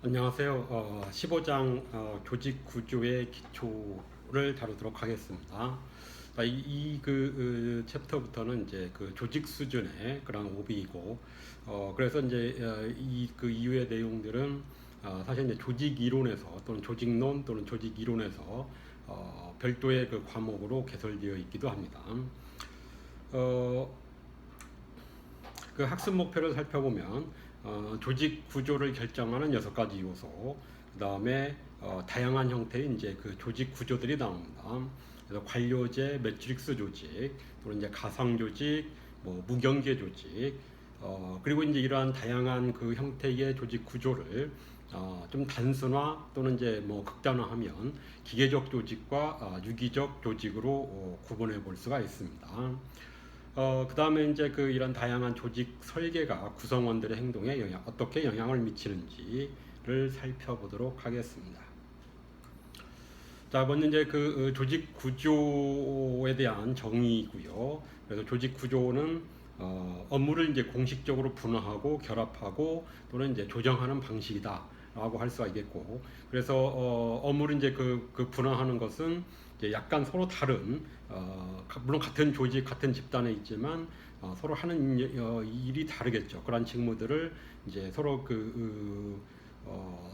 안녕하세요. 15장 조직 구조의 기초를 다루도록 하겠습니다. 챕터부터는 이제 그 조직 수준의 그런 오비이고, 그래서 이제 이 그 이후의 내용들은 사실 이제 조직 이론에서 또는 조직론 또는 조직 이론에서 별도의 그 과목으로 개설되어 있기도 합니다. 어, 그 학습 목표를 살펴보면 조직 구조를 결정하는 6가지 요소, 그 다음에 다양한 형태의 이제 그 조직 구조들이 나옵니다. 그래서 관료제, 매트릭스 조직, 또는 이제 가상 조직, 뭐 무경계 조직, 그리고 이제 이러한 다양한 그 형태의 조직 구조를 좀 단순화 또는 이제 뭐 극단화하면 기계적 조직과 유기적 조직으로 구분해 볼 수가 있습니다. 그 다음에 이제 그 이런 다양한 조직 설계가 구성원들의 행동에 어떻게 영향을 미치는지를 살펴보도록 하겠습니다. 자, 먼저 이제 그 조직 구조에 대한 정의이고요. 그래서 조직 구조는 업무를 이제 공식적으로 분화하고 결합하고 또는 이제 조정하는 방식이다라고 할 수가 있겠고, 그래서 업무를 이제 그 분화하는 것은 이제 약간 서로 다른 물론 같은 조직 같은 집단에 있지만 서로 하는 일이 다르겠죠. 그런 직무들을 이제 서로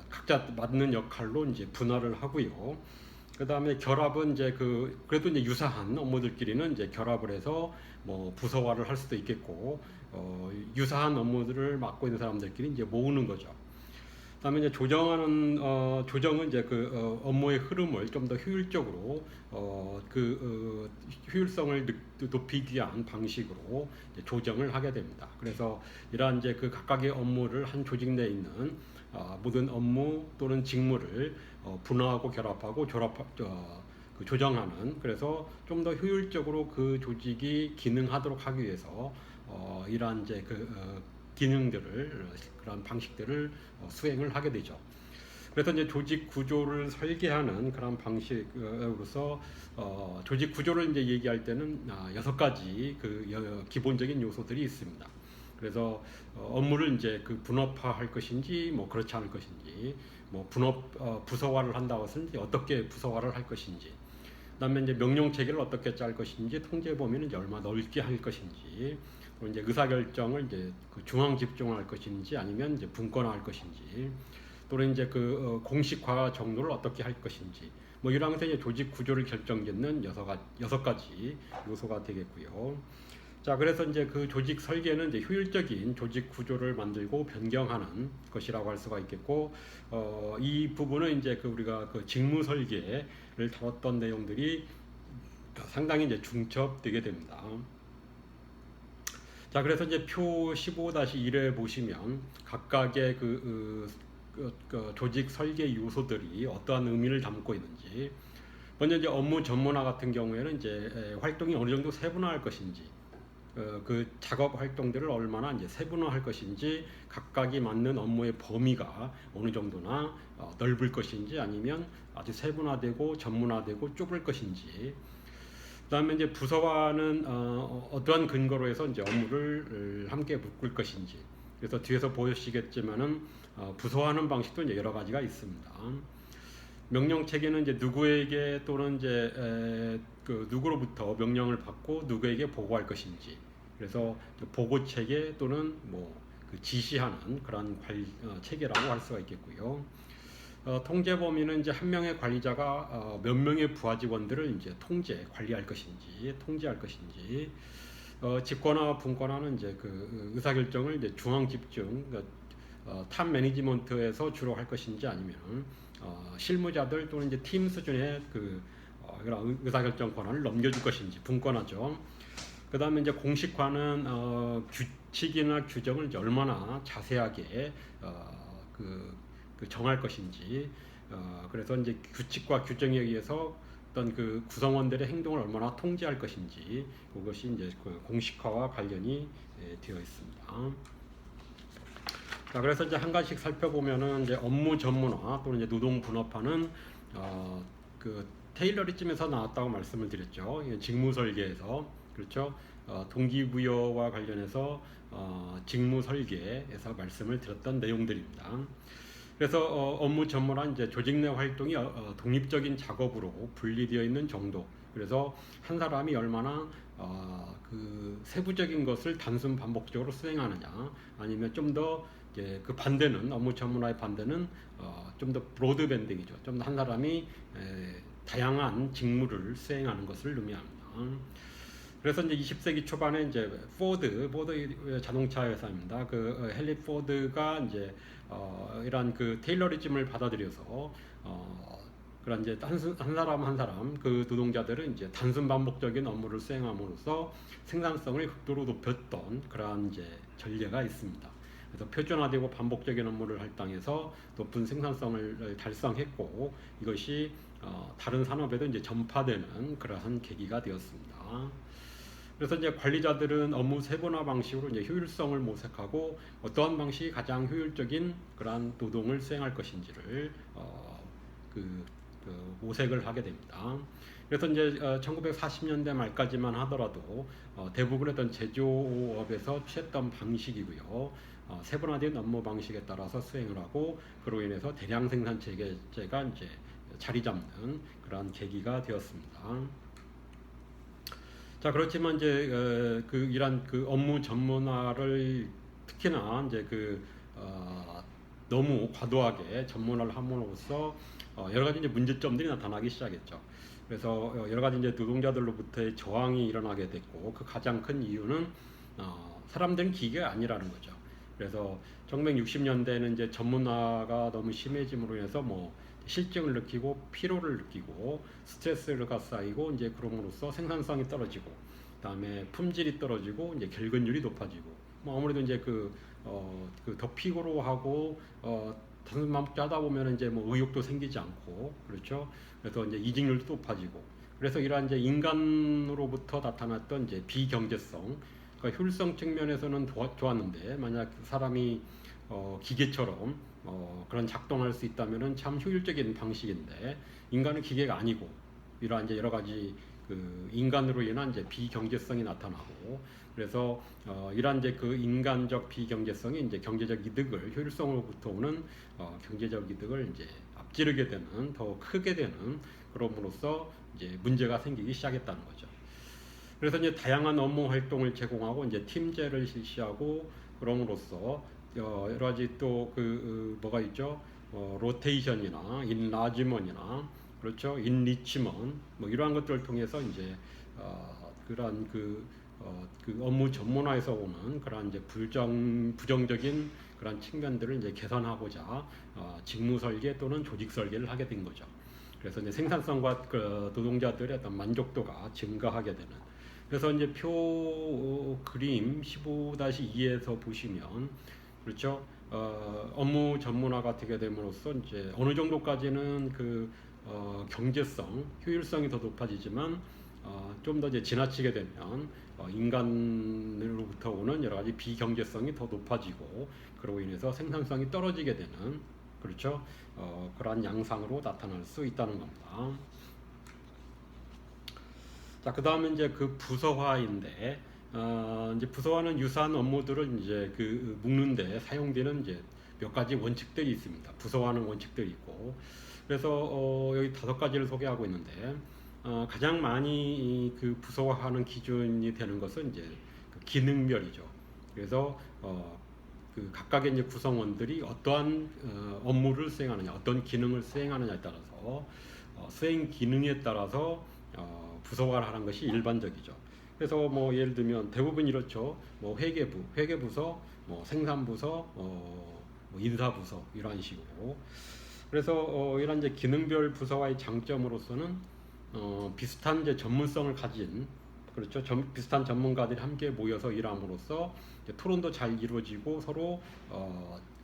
각자 맡는 역할로 이제 분할을 하고요. 그 다음에 결합은 이제 그래도 이제 유사한 업무들끼리는 이제 결합을 해서 뭐 부서화를 할 수도 있겠고, 유사한 업무들을 맡고 있는 사람들끼리 이제 모으는 거죠. 그다음에 이제 조정은 이제 업무의 흐름을 좀 더 효율적으로 효율성을 높이기 위한 방식으로 조정을 하게 됩니다. 그래서 이러한 이제 그 각각의 업무를 한 조직 내에 있는 모든 업무 또는 직무를 분화하고 결합하고 조정하는, 그래서 좀 더 효율적으로 그 조직이 기능하도록 하기 위해서 이러한 이제 기능들을, 그런 방식들을 수행을 하게 되죠. 그래서 이제 조직 구조를 설계하는 그런 방식으로서 조직 구조를 이제 얘기할 때는 6가지 기본적인 요소들이 있습니다. 그래서 업무를 이제 분업화할 것인지 뭐 그렇지 않을 것인지, 뭐 부서화를 한다고 해서 이제 어떻게 부서화를 할 것인지, 그다음에 이제 명령 체계를 어떻게 짤 것인지, 통제 범위는 이제 얼마 넓게 할 것인지, 또 이제 의사 결정을 이제 중앙 집중할 것인지 아니면 이제 분권화할 것인지, 또는 이제 공식화 정도를 어떻게 할 것인지, 뭐 이러면서 이제 조직 구조를 결정짓는 6가지 요소가 되겠고요. 자, 그래서 이제 그 조직 설계는 이제 효율적인 조직 구조를 만들고 변경하는 것이라고 할 수가 있겠고, 이 부분은 이제 우리가 직무 설계를 다뤘던 내용들이 상당히 이제 중첩되게 됩니다. 자, 그래서 이제 표 15-1에 보시면 각각의 조직 설계 요소들이 어떠한 의미를 담고 있는지, 먼저 이제 업무 전문화 같은 경우에는 이제 활동이 어느 정도 세분화할 것인지, 그 작업 활동들을 얼마나 이제 세분화할 것인지, 각각이 맡는 업무의 범위가 어느 정도나 넓을 것인지 아니면 아주 세분화되고 전문화되고 좁을 것인지, 그다음에 이제 부서화는 어떠한 근거로 해서 이제 업무를 함께 묶을 것인지, 그래서 뒤에서 보시겠지만은 부서화하는 방식도 이제 여러 가지가 있습니다. 명령 체계는 이제 누구에게 또는 이제 누구로부터 명령을 받고 누구에게 보고할 것인지, 그래서 보고 체계 또는 뭐 지시하는 그런 체계라고 할 수가 있겠고요. 통제 범위는 이제 한 명의 관리자가 몇 명의 부하 직원들을 이제 관리할 것인지, 통제할 것인지, 직권화와 분권화는 이제 의사 결정을 이제 중앙 집중, 탑 매니지먼트에서 주로 할 것인지 아니면 실무자들 또는 이제 팀 수준의 그런 의사결정 권한을 넘겨줄 것인지, 분권하죠. 그 다음에 이제 공식화는 규칙이나 규정을 이제 얼마나 자세하게 정할 것인지, 그래서 이제 규칙과 규정에 의해서 어떤 구성원들의 행동을 얼마나 통제할 것인지, 그것이 이제 공식화와 관련이 되어 있습니다. 자, 그래서 이제 한 가지씩 살펴보면은 이제 업무 전문화 또는 이제 노동 분업화는 테일러리즘에서 나왔다고 말씀을 드렸죠. 직무 설계에서, 그렇죠. 동기부여와 관련해서 직무 설계에서 말씀을 드렸던 내용들입니다. 그래서 업무 전문화 이제 조직 내 활동이 독립적인 작업으로 분리되어 있는 정도. 그래서 한 사람이 얼마나 그 세부적인 것을 단순 반복적으로 수행하느냐, 아니면 좀 더 그 반대는 업무 전문화의 반대는 좀 더 브로드밴딩이죠. 좀 더 한 사람이 다양한 직무를 수행하는 것을 의미합니다. 그래서 이제 20세기 초반에 이제 포드 자동차 회사입니다. 그 헨리 포드가 이제 이러한 그 테일러리즘을 받아들여서 그런 이제 한 사람 한 사람 그 노동자들은 이제 단순 반복적인 업무를 수행함으로써 생산성을 극도로 높였던 그러한 이제 전례가 있습니다. 그래서 표준화되고 반복적인 업무를 할당해서 높은 생산성을 달성했고, 이것이 다른 산업에도 이제 전파되는 그러한 계기가 되었습니다. 그래서 이제 관리자들은 업무 세분화 방식으로 이제 효율성을 모색하고 어떠한 방식이 가장 효율적인 그러한 노동을 수행할 것인지를 모색을 하게 됩니다. 그래서 이제 1940년대 말까지만 하더라도 대부분의 어떤 제조업에서 취했던 방식이고요. 세분화된 업무 방식에 따라서 수행을 하고, 그로 인해서 대량 생산 체계가 이제 자리 잡는 그러한 계기가 되었습니다. 자, 그렇지만 이제 이런 그 업무 전문화를 특히나 이제 너무 과도하게 전문화를 함으로써 여러 가지 이제 문제점들이 나타나기 시작했죠. 그래서 여러 가지 이제 노동자들로부터의 저항이 일어나게 됐고, 그 가장 큰 이유는 사람들은 기계가 아니라는 거죠. 그래서 1960년대에는 이제 전문화가 너무 심해짐으로 인해서 뭐 실증을 느끼고 피로를 느끼고 스트레스가 쌓이고, 이제 그럼으로써 생산성이 떨어지고, 그다음에 품질이 떨어지고, 이제 결근율이 높아지고, 뭐 아무래도 이제 더 피곤하고 단순 반복자 하다 보면 이제 뭐 의욕도 생기지 않고, 그렇죠. 그래서 이제 이직률도 높아지고, 그래서 이러한 이제 인간으로부터 나타났던 이제 비경제성, 그러니까 효율성 측면에서는 좋았는데, 만약 사람이 기계처럼 그런 작동할 수 있다면은 참 효율적인 방식인데, 인간은 기계가 아니고 이러한 이제 여러 가지 그 인간으로 인한 이제 비경제성이 나타나고, 그래서 이러한 이제 그 인간적 비경제성이 이제 경제적 이득을, 효율성으로부터 오는 경제적 이득을 이제 앞지르게 되는, 더 크게 되는, 그럼으로써 이제 문제가 생기기 시작했다는 거죠. 그래서 이제 다양한 업무 활동을 제공하고 이제 팀제를 실시하고, 그럼으로써 여러 가지 또 뭐가 있죠? 로테이션이나 인라지먼이나, 그렇죠? 인리치먼, 뭐 이러한 것들을 통해서 이제 그러한 그 업무 전문화에서 오는 그러한 이제 부정적인 그런 측면들을 이제 개선하고자 직무 설계 또는 조직 설계를 하게 된 거죠. 그래서 이제 생산성과 그 노동자들의 어떤 만족도가 증가하게 되는. 그래서 이제 그림 15-2에서 보시면, 그렇죠. 업무 전문화가 되게 됨으로써 이제 어느 정도까지는 경제성, 효율성이 더 높아지지만 좀 더 이제 지나치게 되면 인간으로부터 오는 여러 가지 비경제성이 더 높아지고, 그로 인해서 생산성이 떨어지게 되는, 그렇죠. 그러한 양상으로 나타날 수 있다는 겁니다. 자, 그 다음에 이제 그 부서화인데, 이제 부서화는 유사한 업무들을 이제 묶는데 사용되는 이제 몇 가지 원칙들이 있습니다. 부서화하는 원칙들이 있고, 그래서 여기 5가지를 소개하고 있는데, 가장 많이 그 부서화하는 기준이 되는 것은 이제 그 기능별이죠. 그래서 그 각각의 이제 구성원들이 어떠한 업무를 수행하느냐, 어떤 기능을 수행하느냐에 따라서 수행 기능에 따라서 부서화를 하는 것이 일반적이죠. 그래서 뭐 예를 들면 대부분 이렇죠. 뭐 회계부서, 뭐 생산부서, 뭐 인사부서, 이러한 식으로. 그래서 이런 이제 기능별 부서와의 장점으로서는 비슷한 이제 전문성을 가진, 그렇죠. 비슷한 전문가들이 함께 모여서 일함으로써 토론도 잘 이루어지고 서로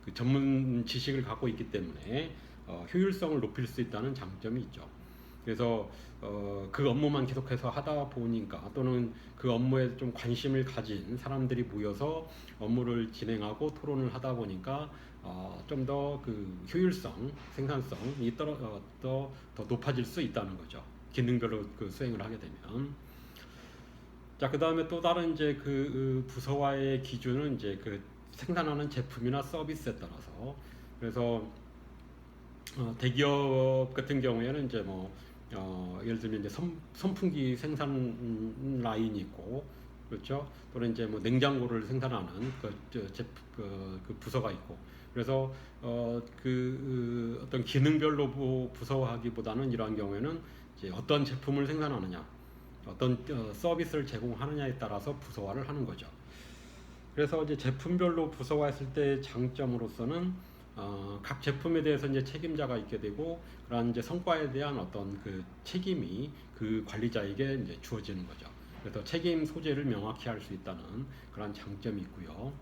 그 전문 지식을 갖고 있기 때문에 효율성을 높일 수 있다는 장점이 있죠. 그래서 그 업무만 계속해서 하다 보니까, 또는 그 업무에 좀 관심을 가진 사람들이 모여서 업무를 진행하고 토론을 하다 보니까 좀 더 그 효율성, 생산성이 더 높아질 수 있다는 거죠. 기능별로 그 수행을 하게 되면. 자, 그 다음에 또 다른 이제 부서화의 기준은 이제 그 생산하는 제품이나 서비스에 따라서. 그래서 대기업 같은 경우에는 이제 뭐 예를 들면 이제 선풍기 생산 라인이 있고, 그렇죠? 또는 이제 뭐 냉장고를 생산하는 그 부서가 있고, 그래서 어떤 기능별로 부서하기보다는 이러한 경우에는 이제 어떤 제품을 생산하느냐, 어떤 서비스를 제공하느냐에 따라서 부서화를 하는 거죠. 그래서 이제 제품별로 부서화했을 때 장점으로서는 각 제품에 대해서 이제 책임자가 있게 되고, 그런 이제 성과에 대한 어떤 그 책임이 그 관리자에게 이제 주어지는 거죠. 그래서 책임 소재를 명확히 할 수 있다는 그런 장점이 있고요.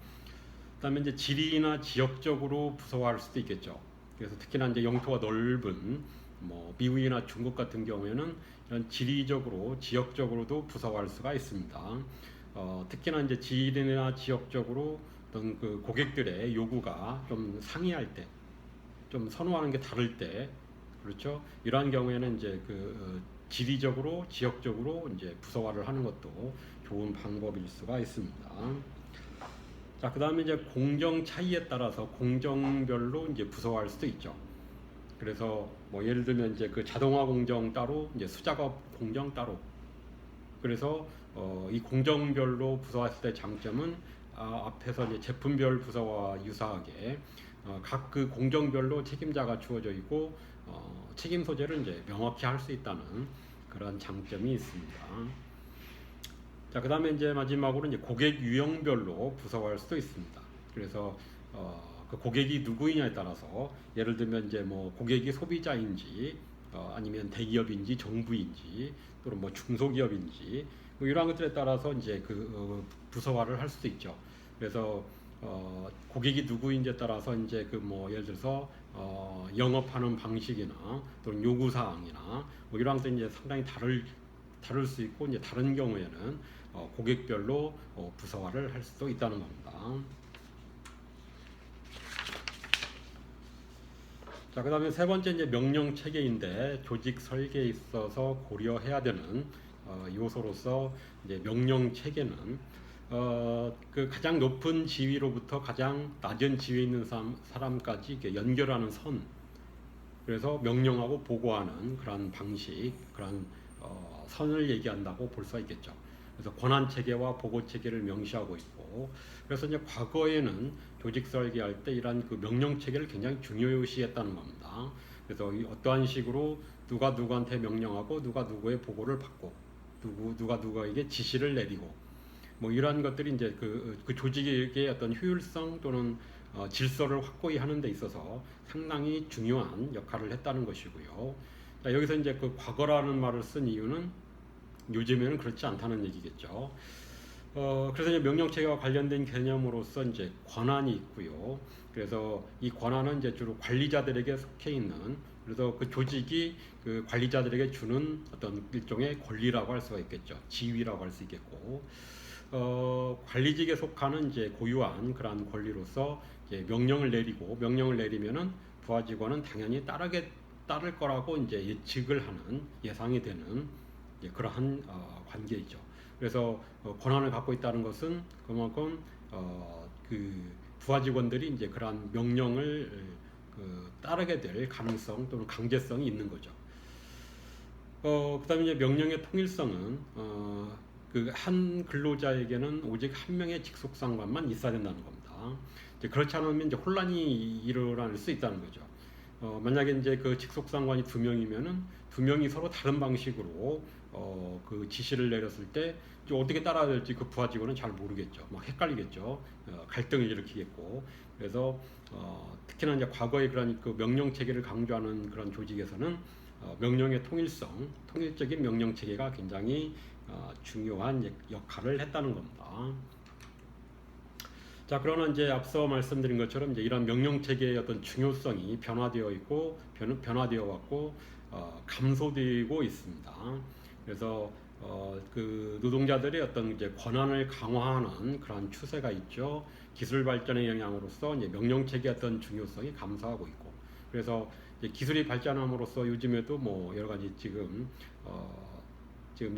그다음에 이제 지리나 지역적으로 부서화할 수도 있겠죠. 그래서 특히나 이제 영토가 넓은 뭐 미국이나 중국 같은 경우에는 이런 지리적으로 지역적으로도 부서화할 수가 있습니다. 특히나 이제 지리나 지역적으로 어떤 그 고객들의 요구가 좀 상이할 때, 좀 선호하는 게 다를 때, 그렇죠? 이러한 경우에는 이제 지리적으로 지역적으로 이제 부서화를 하는 것도 좋은 방법일 수가 있습니다. 자, 그다음에 이제 공정 차이에 따라서 공정별로 이제 부서화할 수도 있죠. 그래서 뭐 예를 들면 이제 그 자동화 공정 따로, 이제 수작업 공정 따로. 그래서 이 공정별로 부서화했을 때 장점은 앞에서 이제 제품별 부서와 유사하게 각 그 공정별로 책임자가 주어져 있고 책임 소재를 이제 명확히 할 수 있다는 그런 장점이 있습니다. 자, 그다음에 이제 마지막으로 이제 고객 유형별로 부서화할 수도 있습니다. 그래서 그 고객이 누구이냐에 따라서 예를 들면 이제 뭐 고객이 소비자인지 아니면 대기업인지 정부인지 또는 뭐 중소기업인지 뭐 이러한 것들에 따라서 이제 부서화를 할 수도 있죠. 그래서 고객이 누구인지에 따라서 이제 그 뭐 예를 들어서 영업하는 방식이나 또는 요구 사항이나 뭐 이러한 것들이 이제 상당히 다를 수 있고, 이제 다른 경우에는 고객별로 부서화를 할 수도 있다는 겁니다. 자, 그다음에 세 번째 이제 명령 체계인데, 조직 설계에 있어서 고려해야 되는 요소로서 이제 명령 체계는 그 가장 높은 지위로부터 가장 낮은 지위에 있는 사람까지 이렇게 연결하는 선, 그래서 명령하고 보고하는 그런 방식, 그런 선을 얘기한다고 볼 수가 있겠죠. 그래서 권한 체계와 보고 체계를 명시하고 있고, 그래서 이제 과거에는 조직 설계할 때 이러한 그 명령 체계를 굉장히 중요시했다는 겁니다. 그래서 어떠한 식으로 누가 누구한테 명령하고 누가 누구의 보고를 받고 누가 누구에게 지시를 내리고 뭐 이러한 것들이 이제 그 조직의 어떤 효율성 또는 질서를 확고히 하는 데 있어서 상당히 중요한 역할을 했다는 것이고요. 자, 여기서 이제 그 과거라는 말을 쓴 이유는 요즘에는 그렇지 않다는 얘기겠죠. 그래서 이제 명령체계와 관련된 개념으로서 이제 권한이 있고요. 그래서 이 권한은 이제 주로 관리자들에게 속해 있는, 그래서 그 조직이 그 관리자들에게 주는 어떤 일종의 권리라고 할 수가 있겠죠. 지위라고 할 수 있겠고, 관리직에 속하는 이제 고유한 그러한 권리로서 이제 명령을 내리면은 부하 직원은 당연히 따를 거라고 이제 예측을 하는, 예상이 되는 그러한 관계이죠. 그래서 권한을 갖고 있다는 것은 그만큼 그 부하 직원들이 이제 그러한 명령을 따르게 될 가능성 또는 강제성이 있는 거죠. 그다음에 이제 명령의 통일성은 그 한 근로자에게는 오직 한 명의 직속 상관만 있어야 된다는 겁니다. 이제 그렇지 않으면 이제 혼란이 일어날 수 있다는 거죠. 만약에 이제 그 직속 상관이 두 명이면은 두 명이 서로 다른 방식으로 그 지시를 내렸을 때 어떻게 따라야 될지 그 부하 직원은 잘 모르겠죠. 막 헷갈리겠죠. 갈등을 일으키겠고. 그래서 특히나 이제 과거에 그런 그 명령 체계를 강조하는 그런 조직에서는 명령의 통일적인 명령 체계가 굉장히 중요한 역할을 했다는 겁니다. 자, 그러나 이제 앞서 말씀드린 것처럼 이제 이런 명령 체계의 어떤 중요성이 변화되어 왔고 감소되고 있습니다. 그래서 그 노동자들의 어떤 이제 권한을 강화하는 그런 추세가 있죠. 기술 발전의 영향으로서 이제 명령 체계의 어떤 중요성이 감소하고 있고, 그래서 이제 기술이 발전함으로써 요즘에도 뭐 여러 가지 지금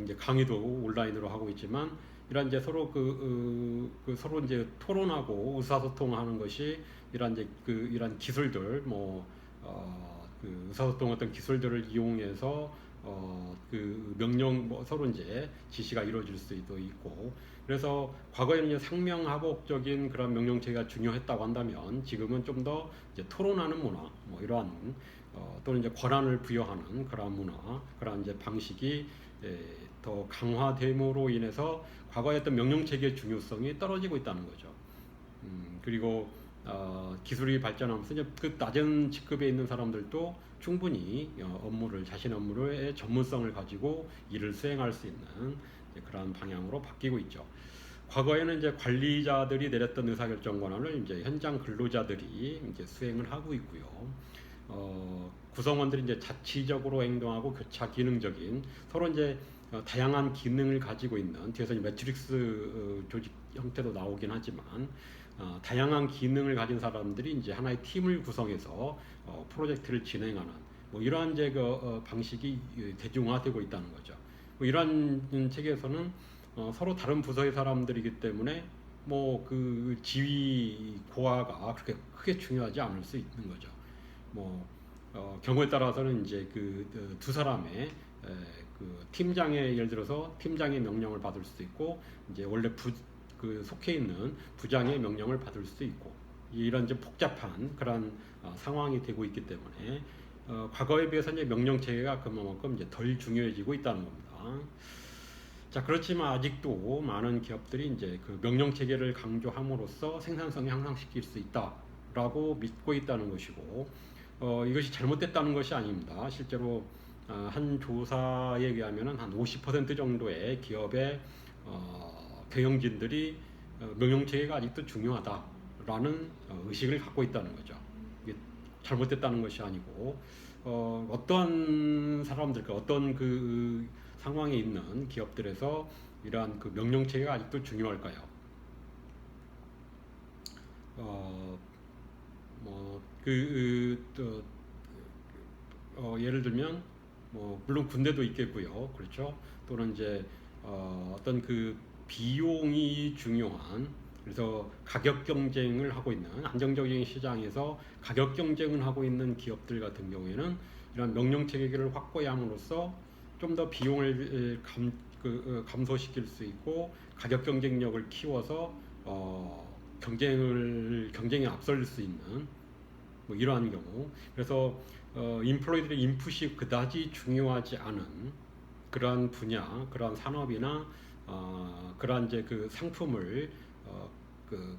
이제 강의도 온라인으로 하고 있지만, 이런 이제 서로 서로 이제 토론하고 의사소통하는 것이 이런 이제 이런 기술들 그 의사소통 어떤 기술들을 이용해서 그 명령 뭐 서로 이제 지시가 이루어질 수도 있고, 그래서 과거에는 이제 상명하복적인 그런 명령체가 중요했다고 한다면 지금은 좀 더 이제 토론하는 문화, 뭐 이러한 또는 이제 권한을 부여하는 그러한 문화, 그러한 이제 방식이 더 강화됨으로 인해서 과거의 어떤 명령 체계의 중요성이 떨어지고 있다는 거죠. 그리고 기술이 발전하면서 이제 그 낮은 직급에 있는 사람들도 충분히 자신의 업무의 전문성을 가지고 일을 수행할 수 있는 그러한 방향으로 바뀌고 있죠. 과거에는 이제 관리자들이 내렸던 의사결정 권한을 이제 현장 근로자들이 이제 수행을 하고 있고요. 구성원들이 이제 자치적으로 행동하고 교차 기능적인 서로 이제 다양한 기능을 가지고 있는, 뒤에서 매트릭스 조직 형태도 나오긴 하지만 다양한 기능을 가진 사람들이 이제 하나의 팀을 구성해서 프로젝트를 진행하는 뭐 이러한 이제 방식이 대중화되고 있다는 거죠. 뭐 이러한 체계에서는 서로 다른 부서의 사람들이기 때문에 뭐 그 지위 고하가 그렇게 크게 중요하지 않을 수 있는 거죠. 뭐 경우에 따라서는 이제 그 두 사람의 그 팀장의, 예를 들어서 팀장의 명령을 받을 수도 있고, 이제 원래 그 속해 있는 부장의 명령을 받을 수도 있고, 이런 좀 복잡한 그런 상황이 되고 있기 때문에 과거에 비해서 이제 명령 체계가 그만큼 이제 덜 중요해지고 있다는 겁니다. 자, 그렇지만 아직도 많은 기업들이 이제 그 명령 체계를 강조함으로써 생산성을 향상시킬 수 있다라고 믿고 있다는 것이고, 이것이 잘못됐다는 것이 아닙니다. 실제로 한 조사에 의하면은 한 50% 정도의 기업의 경영진들이 명령 체계가 아직도 중요하다라는 의식을 갖고 있다는 거죠. 이게 잘못됐다는 것이 아니고, 어떠한 사람들과 어떤 그 상황에 있는 기업들에서 이러한 그 명령 체계가 아직도 중요할까요? 예를 들면 뭐 물론 군대도 있겠고요, 그렇죠? 또는 이제 어떤 그 비용이 중요한, 그래서 가격 경쟁을 하고 있는, 안정적인 시장에서 가격 경쟁을 하고 있는 기업들 같은 경우에는 이런 명령 체계를 확고히 함으로써 좀 더 비용을 감소시킬 수 있고 가격 경쟁력을 키워서 경쟁에 앞설 수 있는 뭐 이러한 경우, 그래서 인플로이들의 인풋이 그다지 중요하지 않은 그러한 분야, 그러한 산업이나 그러한 이제 그 상품을 그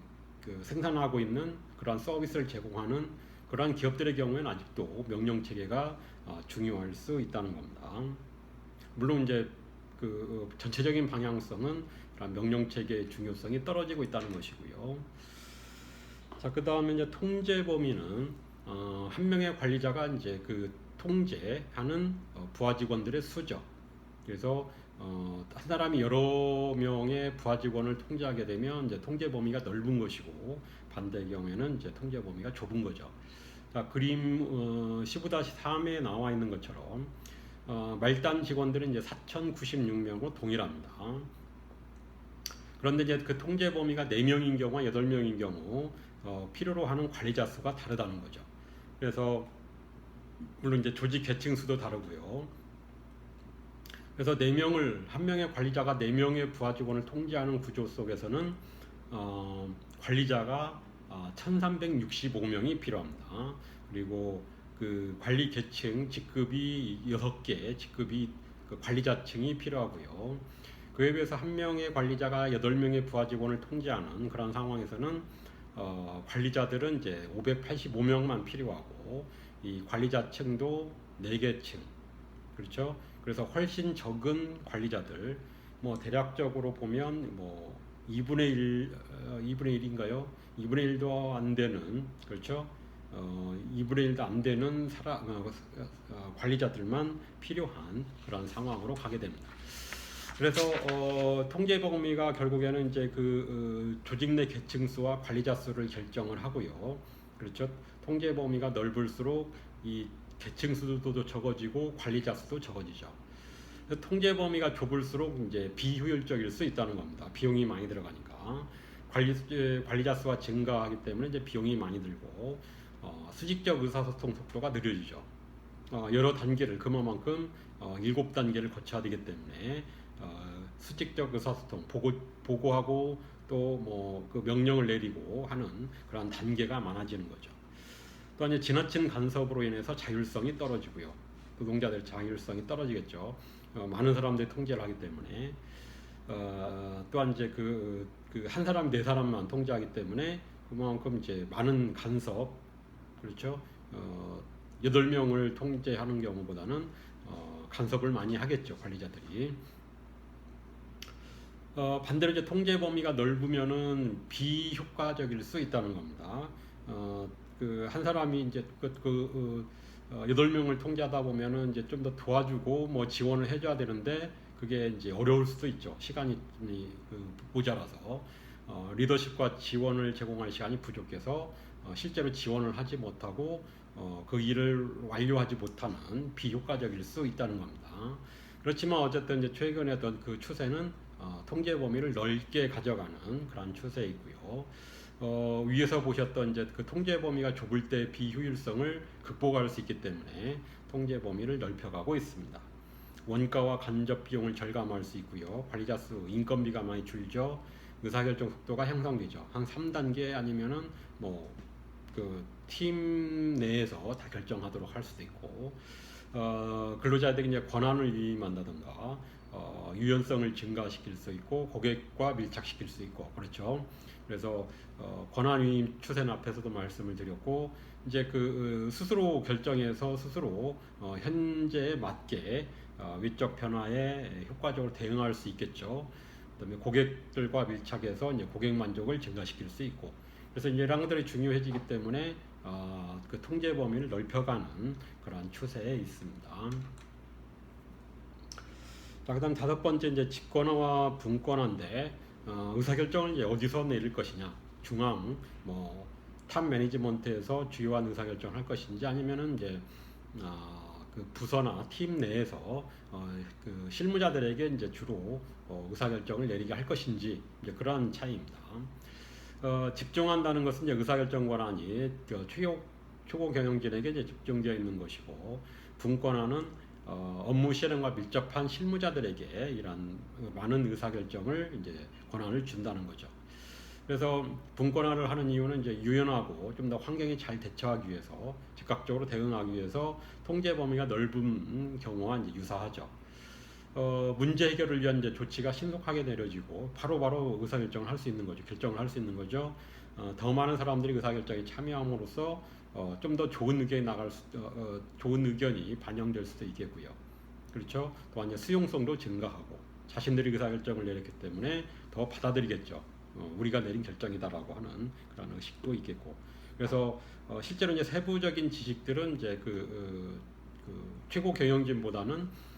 생산하고 있는 그러한 서비스를 제공하는 그러한 기업들의 경우에는 아직도 명령 체계가 중요할 수 있다는 겁니다. 물론 이제 그 전체적인 방향성은 명령 체계의 중요성이 떨어지고 있다는 것이고요. 자, 그 다음에 이제 통제 범위는 한 명의 관리자가 이제 그 통제하는 부하 직원들의 수죠. 그래서 한 사람이 여러 명의 부하 직원을 통제하게 되면 이제 통제 범위가 넓은 것이고, 반대의 경우에는 이제 통제 범위가 좁은 거죠. 자, 그림 15-3에 나와 있는 것처럼 말단 직원들은 이제 4,096명으로 동일합니다. 그런데 이제 그 통제 범위가 4명인 경우와 8명인 경우 필요로 하는 관리자 수가 다르다는 거죠. 그래서 물론 이제 조직 계층 수도 다르고요. 그래서 한 명의 관리자가 4명의 부하 직원을 통제하는 구조 속에서는 관리자가 1,365명이 필요합니다. 그리고 그 관리 계층 직급이 6개, 그 관리자층이 필요하고요. 그에 비해서 한 명의 관리자가 8명의 부하 직원을 통제하는 그런 상황에서는 관리자들은 이제 585명만 필요하고, 이 관리자층도 4개층, 그렇죠? 그래서 훨씬 적은 관리자들, 뭐 대략적으로 보면 뭐 2분의 1인가요? 2분의 1도 안 되는, 그렇죠? 2분의 1도 안 되는 관리자들만 필요한 그런 상황으로 가게 됩니다. 그래서 통제 범위가 결국에는 이제 그 조직 내 계층 수와 관리자 수를 결정을 하고요. 그렇죠? 통제 범위가 넓을수록 이 계층 수도 적어지고 관리자 수도 적어지죠. 통제 범위가 좁을수록 이제 비효율적일 수 있다는 겁니다. 비용이 많이 들어가니까. 관리자 수가 증가하기 때문에 이제 비용이 많이 들고 수직적 의사소통 속도가 느려지죠. 여러 단계를 그만큼 7단계를 거쳐야 되기 때문에 수직적 의사소통 보고하고 또 뭐 그 명령을 내리고 하는 그런 단계가 많아지는 거죠. 또 이제 지나친 간섭으로 인해서 자율성이 떨어지고요. 노동자들 자율성이 떨어지겠죠. 많은 사람들이 통제를 하기 때문에 또한 이제 그 한 사람 네 사람만 통제하기 때문에 그만큼 이제 많은 간섭 그렇죠. 8명을 통제하는 경우보다는 간섭을 많이 하겠죠 관리자들이. 반대로 이제 통제 범위가 넓으면은 비효과적일 수 있다는 겁니다. 그 한 사람이 이제 8명을 통제하다 보면은 이제 좀 더 도와주고 뭐 지원을 해줘야 되는데 그게 이제 어려울 수도 있죠. 시간이 모자라서 리더십과 지원을 제공할 시간이 부족해서 실제로 지원을 하지 못하고 그 일을 완료하지 못하는 비효과적일 수 있다는 겁니다. 그렇지만 어쨌든 이제 최근에 어떤 그 추세는 통제 범위를 넓게 가져가는 그런 추세이고요. 위에서 보셨던 이제 그 통제 범위가 좁을 때 비효율성을 극복할 수 있기 때문에 통제 범위를 넓혀가고 있습니다. 원가와 간접 비용을 절감할 수 있고요. 관리자 수, 인건비가 많이 줄죠. 의사결정 속도가 향상되죠. 한 3단계 아니면은 뭐 그 팀 내에서 다 결정하도록 할 수도 있고, 근로자들이 이제 권한을 위임한다든가, 유연성을 증가시킬 수 있고, 고객과 밀착시킬 수 있고, 그렇죠. 그래서 권한 위임 추세는 앞에서도 말씀을 드렸고, 이제 그 스스로 결정해서 스스로 현재에 맞게 위적 변화에 효과적으로 대응할 수 있겠죠. 그다음에 고객들과 밀착해서 이제 고객 만족을 증가시킬 수 있고, 그래서 이런 것들이 중요해지기 때문에 그 통제 범위를 넓혀가는 그러한 추세에 있습니다. 자, 그다음 5번째 이제 직권화와 분권화인데 의사결정을 이제 어디서 내릴 것이냐, 중앙 탑 매니지먼트에서 주요한 의사결정을 할 것인지 아니면은 이제 그 부서나 팀 내에서 그 실무자들에게 이제 주로 의사결정을 내리게 할 것인지 이제 그러한 차이입니다. 집중한다는 것은 이제 의사결정 권한이 초고 경영진에게 이제 집중되어 있는 것이고, 분권화는 업무 실행과 밀접한 실무자들에게 이런 많은 의사결정을 이제 권한을 준다는 거죠. 그래서 분권화를 하는 이유는 이제 유연하고 좀 더 환경에 잘 대처하기 위해서, 즉각적으로 대응하기 위해서 통제 범위가 넓은 경우와 이제 유사하죠. 문제 해결을 위한 이제 조치가 신속하게 내려지고 바로바로 의사결정을 할 수 있는 거죠. 결정을 할 수 있는 거죠. 더 많은 사람들이 의사결정에 참여함으로써 좀 더 좋은 의견이 좋은 의견이 반영될 수도 있겠고요. 그렇죠. 또한 이제 수용성도 증가하고 자신들이 의사결정을 내렸기 때문에 더 받아들이겠죠. 우리가 내린 결정이다라고 하는 그런 의식도 있겠고. 그래서 실제로 이제 세부적인 지식들은 이제 그 최고 경영진보다는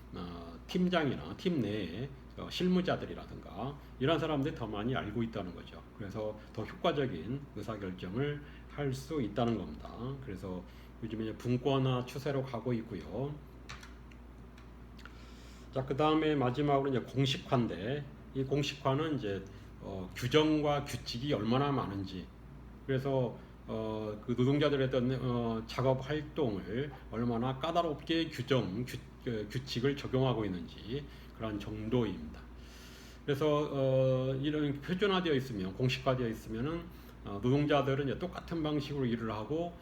팀장이나 팀 내에 실무자들이라든가 이런 사람들이 더 많이 알고 있다는 거죠. 그래서 더 효과적인 의사결정을 할 수 있다는 겁니다. 그래서 요즘에 분권화 추세로 가고 있고요. 자, 그 다음에 마지막으로 이제 공식화인데, 이 공식화는 이제 규정과 규칙이 얼마나 많은지, 그래서 그 노동자들의 어떤 작업 활동을 얼마나 까다롭게 규칙을 적용하고 있는지 그런 정도입니다. 그래서 이런 표준화되어 있으면, 공식화되어 있으면은 노동자들은 이제 똑같은 방식으로 일을 하고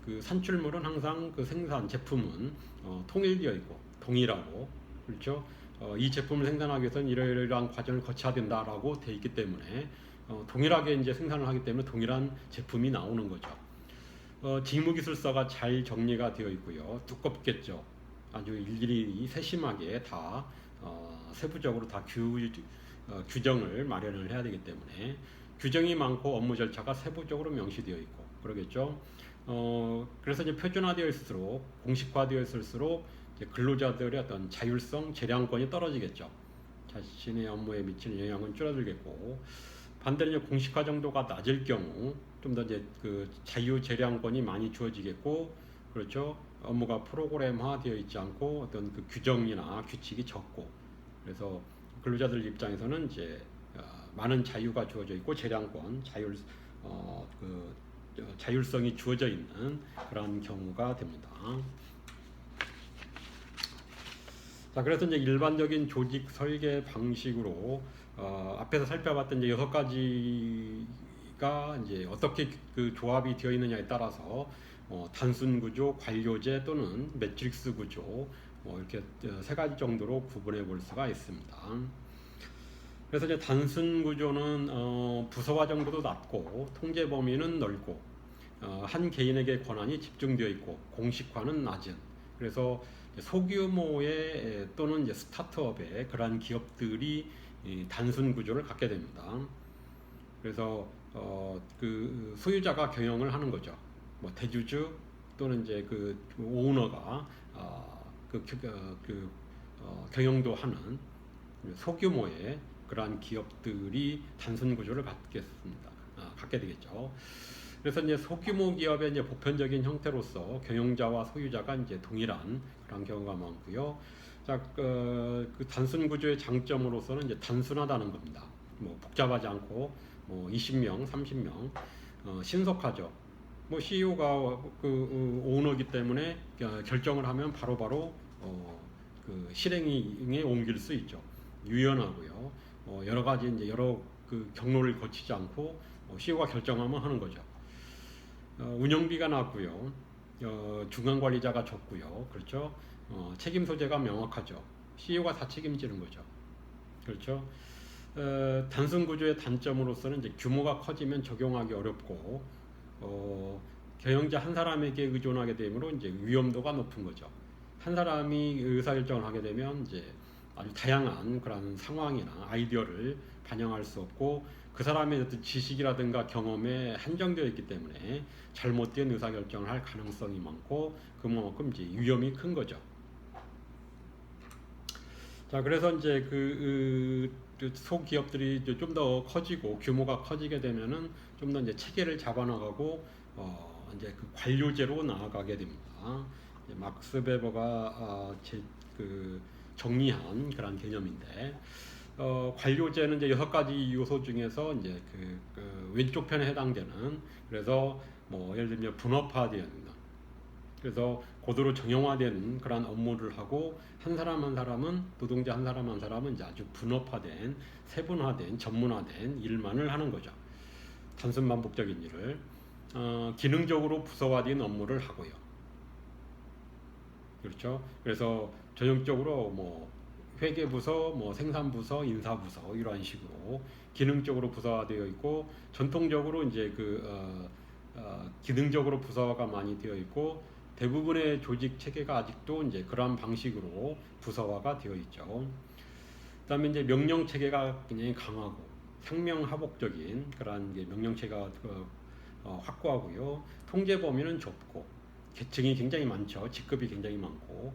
그 산출물은 항상 그 생산 제품은 통일되어 있고 동일하고, 그렇죠. 이 제품을 생산하기 위해서는 이러이러한 과정을 거쳐야 된다라고 되어 있기 때문에 동일하게 이제 생산을 하기 때문에 동일한 제품이 나오는 거죠. 직무기술서가 잘 정리가 되어 있고요. 두껍겠죠. 아주 일일이 세심하게 다 세부적으로 다 규정을 마련을 해야 되기 때문에 규정이 많고 업무 절차가 세부적으로 명시되어 있고 그러겠죠. 그래서 이제 표준화되어 있을수록, 공식화되어 있을수록 이제 근로자들의 어떤 자율성, 재량권이 떨어지겠죠. 자신의 업무에 미치는 영향은 줄어들겠고, 반대로 이제 공식화 정도가 낮을 경우 좀 더 이제 그 자유 재량권이 많이 주어지겠고, 그렇죠. 업무가 프로그램화되어 있지 않고 어떤 그 규정이나 규칙이 적고, 그래서 근로자들 입장에서는 이제 많은 자유가 주어져 있고 재량권, 그 자율성이 주어져 있는 그런 경우가 됩니다. 자, 그래서 이제 일반적인 조직 설계 방식으로 앞에서 살펴봤던 이제 6가지가 이제 어떻게 그 조합이 되어 있느냐에 따라서 단순 구조, 관료제 또는 매트릭스 구조 이렇게 3가지 정도로 구분해 볼 수가 있습니다. 그래서 이제 단순 구조는 부서화 정도도 낮고 통제 범위는 넓고 한 개인에게 권한이 집중되어 있고 공식화는 낮은, 그래서 소규모의 또는 이제 스타트업의 그러한 기업들이 단순 구조를 갖게 됩니다. 그래서 그 소유자가 경영을 하는 거죠. 뭐 대주주 또는 이제 그 오너가 경영도 하는 소규모의 그러한 기업들이 단순 구조를 갖게 되겠죠. 그래서 이제 소규모 기업의 이제 보편적인 형태로서 경영자와 소유자가 이제 동일한 그런 경우가 많고요. 자, 그 단순 구조의 장점으로서는 이제 단순하다는 겁니다. 뭐 복잡하지 않고 뭐 20명, 30명, 신속하죠. 뭐 CEO가 그 오너기 때문에 결정을 하면 바로바로 그 실행에 옮길 수 있죠. 유연하고요. 여러 가지 이제 여러 그 경로를 거치지 않고 CEO가 결정하면 하는 거죠. 운영비가 낮고요. 중간 관리자가 적고요. 그렇죠. 책임 소재가 명확하죠. CEO가 다 책임지는 거죠. 그렇죠. 단순 구조의 단점으로서는 이제 규모가 커지면 적용하기 어렵고 경영자 한 사람에게 의존하게 되므로 이제 위험도가 높은 거죠. 한 사람이 의사결정을 하게 되면 이제 아주 다양한 그런 상황이나 아이디어를 반영할 수 없고 그 사람의 어떤 지식이라든가 경험에 한정되어 있기 때문에 잘못된 의사결정을 할 가능성이 많고 그만큼 이제 위험이 큰 거죠. 자, 그래서 이제 그 소기업들이 좀 더 커지고 규모가 커지게 되면은 좀 더 이제 체계를 잡아나가고 이제 그 관료제로 나아가게 됩니다. 막스 베버가 정리한 그런 개념인데 관료제는 이제 6가지 요소 중에서 이제 그 왼쪽 편에 해당되는, 그래서 뭐 예를 들면 분업화되는, 그래서 고도로 정형화된 그런 업무를 하고 한 사람 한 사람은 노동자 한 사람 한 사람은 이제 아주 분업화된 세분화된 전문화된 일만을 하는 거죠. 단순 반복적인 일을 기능적으로 부서화된 업무를 하고요. 그렇죠. 그래서 전형적으로 뭐 회계부서, 뭐 생산부서, 인사부서 이러한 식으로 기능적으로 부서화되어 있고 전통적으로 이제 기능적으로 부서화가 많이 되어 있고 대부분의 조직 체계가 아직도 이제 그러한 방식으로 부서화가 되어 있죠. 그다음에 이제 명령 체계가 굉장히 강하고 상명하복적인 그러한 명령 체계가 확고하고요. 통제 범위는 좁고 계층이 굉장히 많죠. 직급이 굉장히 많고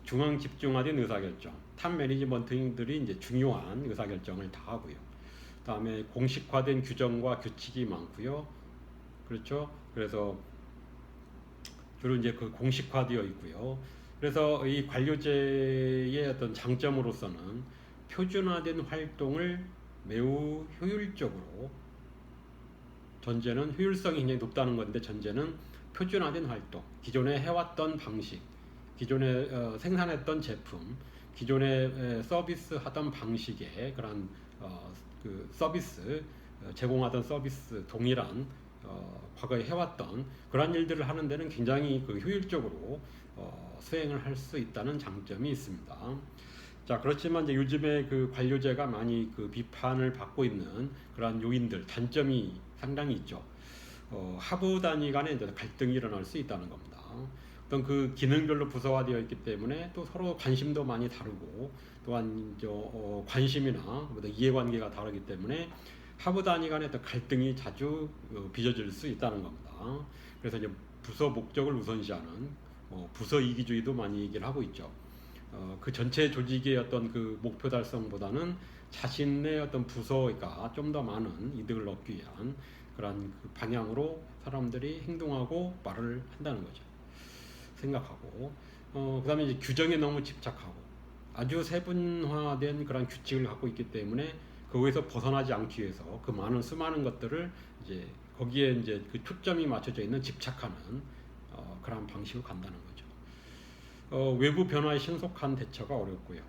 중앙 집중화된 의사결정, 탑 매니지먼트들이 이제 중요한 의사결정을 다 하고요. 그다음에 공식화된 규정과 규칙이 많고요. 그렇죠. 그래서 주로 이제 그 공식화되어 있고요. 그래서 이 관료제의 어떤 장점으로서는 표준화된 활동을 매우 효율적으로, 전제는 효율성이 굉장히 높다는 건데 전제는 표준화된 활동, 기존에 해왔던 방식, 기존에 생산했던 제품, 기존에 서비스 하던 방식의 그런 그 서비스 제공하던 서비스 동일한 과거에 해왔던 그런 일들을 하는 데는 굉장히 그 효율적으로 수행을 할 수 있다는 장점이 있습니다. 자, 그렇지만 이제 요즘에 그 관료제가 많이 그 비판을 받고 있는 그러한 요인들, 단점이 상당히 있죠. 하부 단위 간에 이제 갈등이 일어날 수 있다는 겁니다. 어떤 그 기능별로 부서화되어 있기 때문에 또 서로 관심도 많이 다르고 또한 관심이나 이해관계가 다르기 때문에 하부 단위 간의 어떤 갈등이 자주 빚어질 수 있다는 겁니다. 그래서 이제 부서 목적을 우선시하는 부서 이기주의도 많이 얘기를 하고 있죠. 그 전체 조직의 어떤 그 목표 달성보다는 자신의 어떤 부서가 좀 더 많은 이득을 얻기 위한 그런 그 방향으로 사람들이 행동하고 말을 한다는 거죠. 생각하고 그다음에 이제 규정에 너무 집착하고 아주 세분화된 그런 규칙을 갖고 있기 때문에 거기에서 벗어나지 않기 위해서 그 수많은 것들을 이제 거기에 이제 그 초점이 맞춰져 있는 집착하는 그런 방식으로 간다는 거죠. 외부 변화에 신속한 대처가 어렵고요.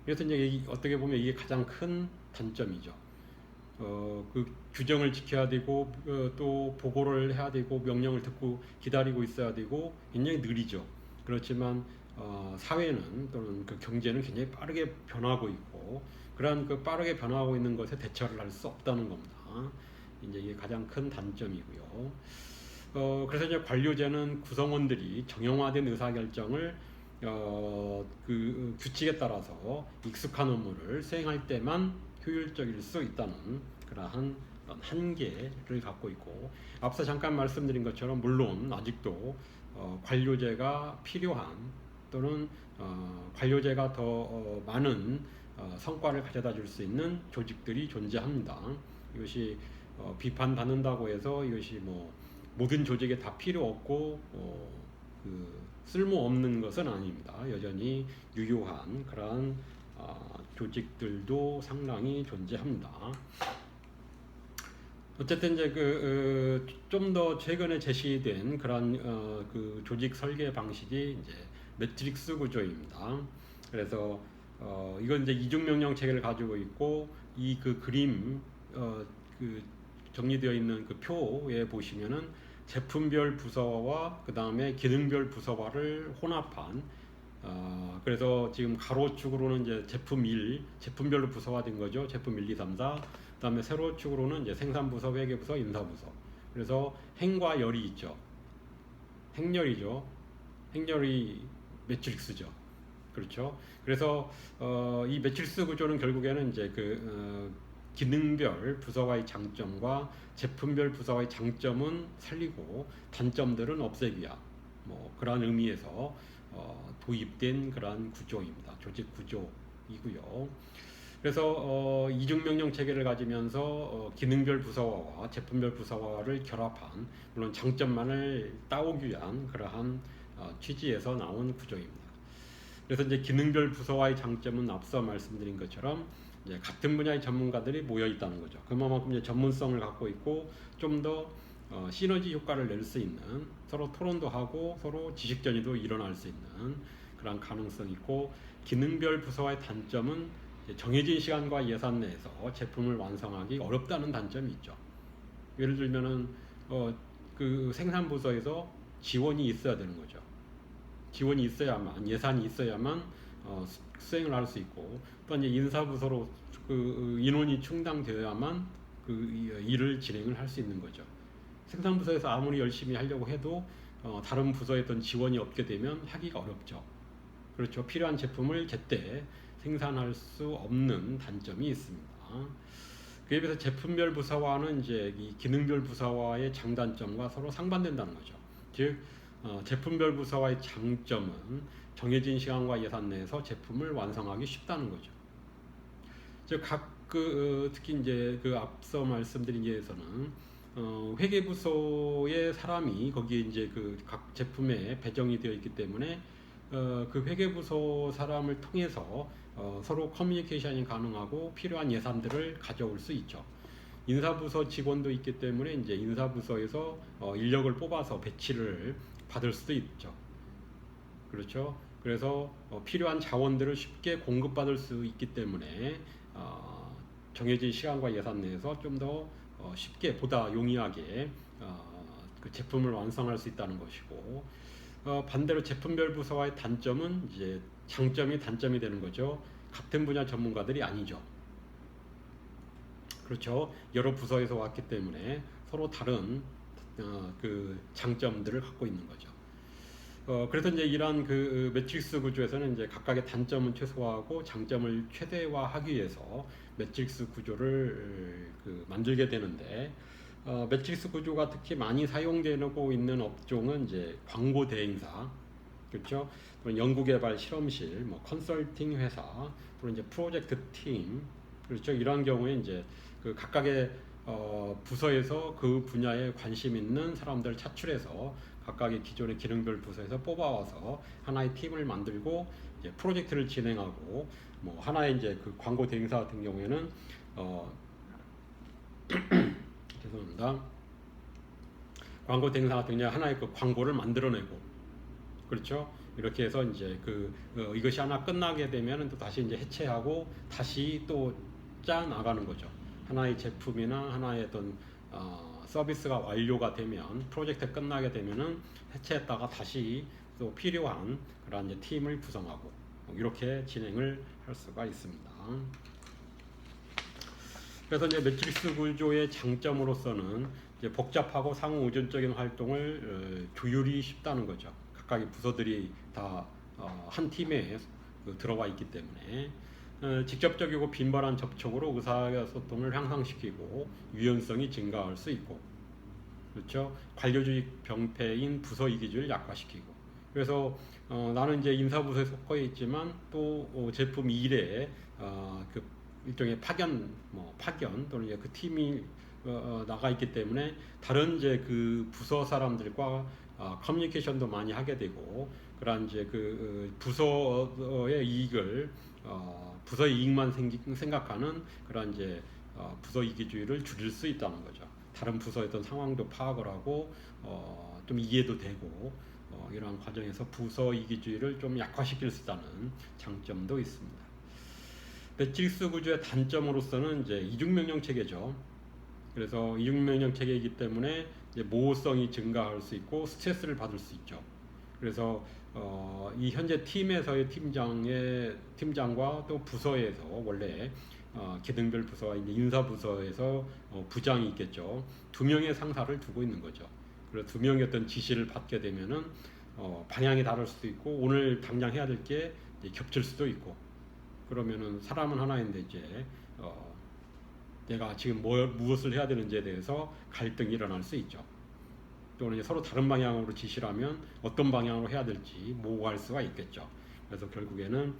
그래서 이제 어떻게 보면 이게 가장 큰 단점이죠. 그 규정을 지켜야 되고 또 보고를 해야 되고 명령을 듣고 기다리고 있어야 되고 굉장히 느리죠. 그렇지만 사회는 또는 그 경제는 굉장히 빠르게 변하고 있고 그러한 그 빠르게 변화하고 있는 것에 대처를 할 수 없다는 겁니다. 이제 이게 가장 큰 단점이고요. 그래서 이제 관료제는 구성원들이 정형화된 의사결정을 그 규칙에 따라서 익숙한 업무를 수행할 때만 효율적일 수 있다는 그러한 한계를 갖고 있고 앞서 잠깐 말씀드린 것처럼 물론 아직도 관료제가 필요한 또는 관료제가 더 많은 성과를 가져다 줄 수 있는 조직들이 존재합니다. 이것이 비판받는다고 해서 이것이 뭐 모든 조직에 다 필요 없고 그 쓸모없는 것은 아닙니다. 여전히 유효한 그러한 조직들도 상당히 존재합니다. 어쨌든 이제 그 좀 더 최근에 제시된 그런 그 조직 설계 방식이 이제 매트릭스 구조입니다. 그래서 이건 이제 이중 명령 체계를 가지고 있고 이 그 그림 그 정리되어 있는 그 표에 보시면은 제품별 부서와 그 다음에 기능별 부서화를 혼합한 그래서 지금 가로축으로는 이제 제품 1, 제품별로 부서화된 거죠. 제품 1, 2, 3, 4. 그다음에 세로축으로는 이제 생산부서, 회계부서, 인사부서. 그래서 행과 열이 있죠. 행렬이죠. 행렬이 매트릭스죠. 그렇죠. 그래서 이 매트릭스 구조는 결국에는 이제 그 기능별 부서와의 장점과 제품별 부서와의 장점은 살리고 단점들은 없애기야. 뭐 그런 의미에서 도입된 그러한 구조입니다. 조직 구조이고요. 그래서 이중명령 체계를 가지면서 기능별 부서화와 제품별 부서화를 결합한 물론 장점만을 따오기 위한 그러한 취지에서 나온 구조입니다. 그래서 이제 기능별 부서와의 장점은 앞서 말씀드린 것처럼 이제 같은 분야의 전문가들이 모여 있다는 거죠. 그만큼 이제 전문성을 갖고 있고 좀 더 시너지 효과를 낼 수 있는 서로 토론도 하고 서로 지식 전이도 일어날 수 있는 그런 가능성이 있고 기능별 부서와의 단점은 정해진 시간과 예산 내에서 제품을 완성하기 어렵다는 단점이 있죠. 예를 들면은 그 생산 부서에서 지원이 있어야 되는 거죠. 지원이 있어야만 예산이 있어야만 수행을 할 수 있고 또 이제 인사부서로 그 인원이 충당되어야만 그 일을 진행을 할 수 있는 거죠. 생산부서에서 아무리 열심히 하려고 해도 다른 부서에 어떤 지원이 없게 되면 하기가 어렵죠. 그렇죠. 필요한 제품을 제때 생산할 수 없는 단점이 있습니다. 그에 비해서 제품별 부서화는 이제 이 기능별 부서화의 장단점과 서로 상반된다는 거죠. 즉 제품별 부서화의 장점은 정해진 시간과 예산 내에서 제품을 완성하기 쉽다는 거죠. 즉 특히 이제 그 앞서 말씀드린 예에서는 회계부서의 사람이 거기에 이제 그 각 제품에 배정이 되어 있기 때문에 그 회계부서 사람을 통해서 서로 커뮤니케이션이 가능하고 필요한 예산들을 가져올 수 있죠. 인사부서 직원도 있기 때문에 이제 인사부서에서 인력을 뽑아서 배치를 받을 수도 있죠. 그렇죠. 그래서 필요한 자원들을 쉽게 공급받을 수 있기 때문에 정해진 시간과 예산 내에서 좀 더 쉽게 보다 용이하게 그 제품을 완성할 수 있다는 것이고 반대로 제품별 부서와의 단점은 이제 장점이 단점이 되는 거죠. 같은 분야 전문가들이 아니죠. 그렇죠. 여러 부서에서 왔기 때문에 서로 다른 그 장점들을 갖고 있는 거죠. 그래서 이제 이러한 그 매트릭스 구조에서는 이제 각각의 단점은 최소화하고 장점을 최대화하기 위해서 매트릭스 구조를 만들게 되는데 매트릭스 구조가 특히 많이 사용되고 있는 업종은 이제 광고 대행사, 그렇죠? 또는 연구개발 실험실, 뭐 컨설팅 회사, 또는 이제 프로젝트 팀, 그렇죠? 이러한 경우에 이제 그 각각의 부서에서 그 분야에 관심 있는 사람들을 차출해서 각각의 기존의 기능별 부서에서 뽑아와서 하나의 팀을 만들고 이제 프로젝트를 진행하고 뭐 하나의 이제 그 광고 대행사 같은 경우에는 죄송합니다. 광고 대행사 같은 경우 하나의 그 광고를 만들어내고, 그렇죠? 이렇게 해서 이제 이것이 하나 끝나게 되면 또 다시 이제 해체하고 다시 또 짜 나가는 거죠. 하나의 제품이나 하나의 어떤 서비스가 완료가 되면, 프로젝트 끝나게 되면은 해체했다가 다시 또 필요한 그런 이제 팀을 구성하고 이렇게 진행을 할 수가 있습니다. 그래서 이제 매트릭스 구조의 장점으로서는 이제 복잡하고 상호 의존적인 활동을 조율이 쉽다는 거죠. 각각의 부서들이 다 한 팀에 들어와 있기 때문에 직접적이고 빈번한 접촉으로 의사소통을 향상시키고 유연성이 증가할 수 있고, 그렇죠. 관료주의 병폐인 부서 이기주의를 약화시키고. 그래서 나는 이제 인사부서에 속해 있지만 또 제품 일에 그 일종의 파견 또는 이제 그 팀이 나가 있기 때문에 다른 이제 그 부서 사람들과 커뮤니케이션도 많이 하게 되고, 그런 이제 그 부서의 이익을 부서의 이익만 생각하는 그런 이제 부서 이기주의를 줄일 수 있다는 거죠. 다른 부서의 어떤 상황도 파악을 하고 좀 이해도 되고 이러한 과정에서 부서 이기주의를 좀 약화시킬 수 있다는 장점도 있습니다. 매트릭스 구조의 단점으로서는 이제 이중명령 체계죠. 그래서 이중명령 체계이기 때문에 이제 모호성이 증가할 수 있고 스트레스를 받을 수 있죠. 그래서 이 현재 팀에서의 팀장과 또 부서에서 원래 기능별 부서와 이제 인사부서에서 부장이 있겠죠. 두 명의 상사를 두고 있는 거죠. 그래서 두 명의 어떤 지시를 받게 되면은 방향이 다를 수도 있고 오늘 당장 해야 될 게 겹칠 수도 있고, 그러면은 사람은 하나인데 이제 내가 지금 무엇을 해야 되는지에 대해서 갈등이 일어날 수 있죠. 또는 서로 다른 방향으로 지시를 하면 어떤 방향으로 해야 될지 모호할 수가 있겠죠. 그래서 결국에는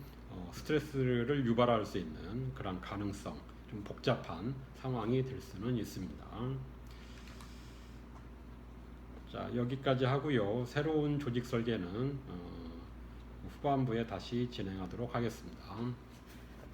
스트레스를 유발할 수 있는 그런 가능성, 좀 복잡한 상황이 될 수는 있습니다. 자, 여기까지 하고요. 새로운 조직 설계는 후반부에 다시 진행하도록 하겠습니다.